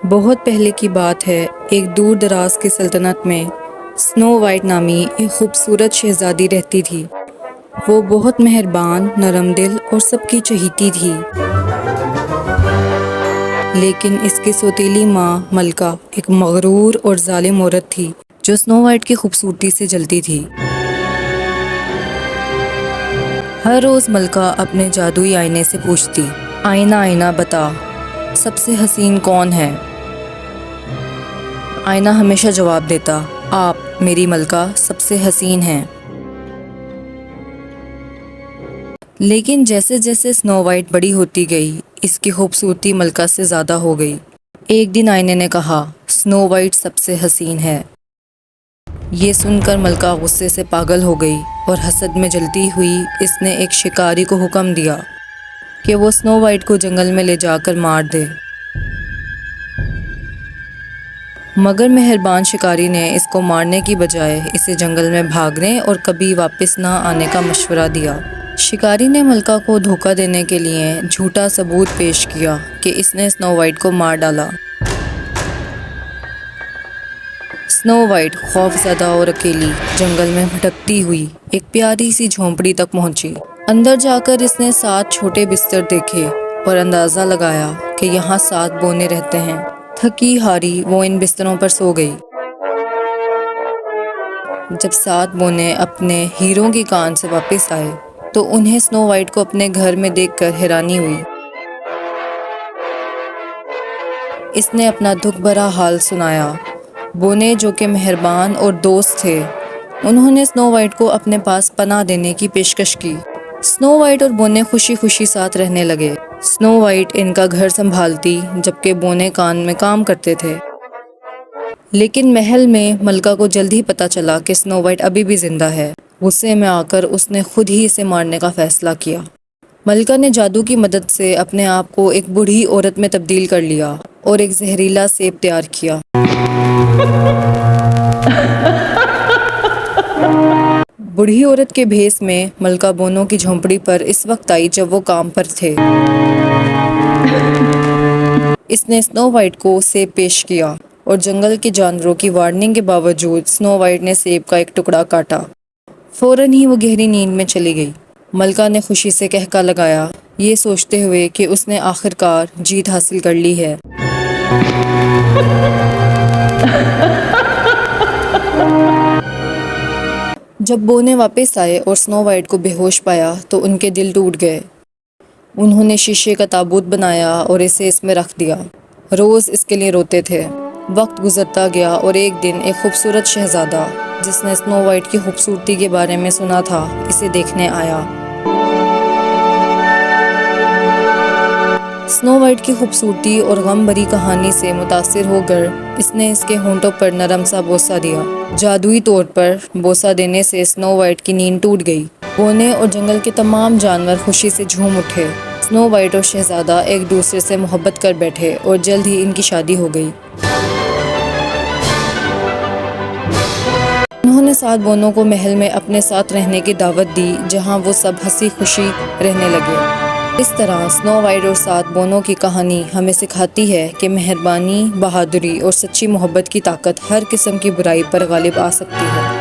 बहुत पहले की बात है, एक दूर दराज की सल्तनत में स्नो वाइट नामी एक खूबसूरत शहजादी रहती थी। वो बहुत मेहरबान, नरम दिल और सबकी चहीती थी। लेकिन इसकी सौतेली माँ मलका एक मगरूर और जालिम औरत थी जो स्नो वाइट की खूबसूरती से जलती थी। हर रोज़ मलका अपने जादुई आईने से पूछती, आईना आईना बता, सबसे हसीन कौन है। आईना हमेशा जवाब देता, आप मेरी मलका सबसे हसीन हैं। लेकिन जैसे जैसे स्नो वाइट बड़ी होती गई, इसकी खूबसूरती मलका से ज़्यादा हो गई। एक दिन आईने ने कहा, स्नो वाइट सबसे हसीन है। ये सुनकर मलका गुस्से से पागल हो गई और हसद में जलती हुई इसने एक शिकारी को हुक्म दिया कि वो स्नो वाइट को जंगल में ले जाकर मार दे। मगर मेहरबान शिकारी ने इसको मारने की बजाय इसे जंगल में भागने और कभी वापस ना आने का मशवरा दिया। शिकारी ने मलका को धोखा देने के लिए झूठा सबूत पेश किया कि इसने स्नो वाइट को मार डाला। स्नो वाइट खौफज़दा और अकेली जंगल में भटकती हुई एक प्यारी सी झोंपड़ी तक पहुंची। अंदर जाकर इसने 7 छोटे बिस्तर देखे और अंदाज़ा लगाया कि यहाँ 7 बोने रहते हैं। थकी हारी वो इन बिस्तरों पर सो गई। जब 7 बोने अपने हीरों की कान से वापस आए तो उन्हें स्नो वाइट को अपने घर में देखकर हैरानी हुई। इसने अपना दुख भरा हाल सुनाया। बोने जो कि मेहरबान और दोस्त थे, उन्होंने स्नो वाइट को अपने पास पनाह देने की पेशकश की। स्नो वाइट और बोने खुशी खुशी साथ रहने लगे। स्नो वाइट इनका घर संभालती जबकि बोने कान में काम करते थे। लेकिन महल में मलका को जल्द ही पता चला कि स्नो वाइट अभी भी जिंदा है। गुस्से में आकर उसने खुद ही इसे मारने का फैसला किया। मलका ने जादू की मदद से अपने आप को एक बूढ़ी औरत में तब्दील कर लिया और एक जहरीला सेब तैयार किया। बूढ़ी औरत के भेस में मलका बोनों की झोंपड़ी पर इस वक्त आई जब वो काम पर थे। इसने स्नो वाइट को सेब पेश किया और जंगल के जानवरों की वार्निंग के बावजूद स्नो वाइट ने सेब का एक टुकड़ा काटा। फौरन ही वो गहरी नींद में चली गई। मलका ने खुशी से कहका लगाया, ये सोचते हुए कि उसने आखिरकार जीत हासिल कर ली है। जब बोने वापस आए और स्नो वाइट को बेहोश पाया तो उनके दिल टूट गए। उन्होंने शीशे का ताबूत बनाया और इसे इसमें रख दिया। रोज़ इसके लिए रोते थे। वक्त गुजरता गया और एक दिन एक खूबसूरत शहज़ादा जिसने स्नो वाइट की खूबसूरती के बारे में सुना था, इसे देखने आया। स्नो वाइट की खूबसूरती और गम भरी कहानी से मुतासिर होकर इसने इसके होंठों पर नरम सा बोसा दिया। जादुई तौर पर बोसा देने से स्नो वाइट की नींद टूट गई। बोने और जंगल के तमाम जानवर खुशी से झूम उठे। स्नो वाइट और शहजादा एक दूसरे से मोहब्बत कर बैठे और जल्द ही इनकी शादी हो गई। उन्होंने 7 बोनों को महल में अपने साथ रहने की दावत दी, जहां वो सब हंसी खुशी रहने लगे। इस तरह स्नो वाइट और 7 बोनों की कहानी हमें सिखाती है कि मेहरबानी, बहादुरी और सच्ची मोहब्बत की ताकत हर किस्म की बुराई पर गालिब आ सकती है।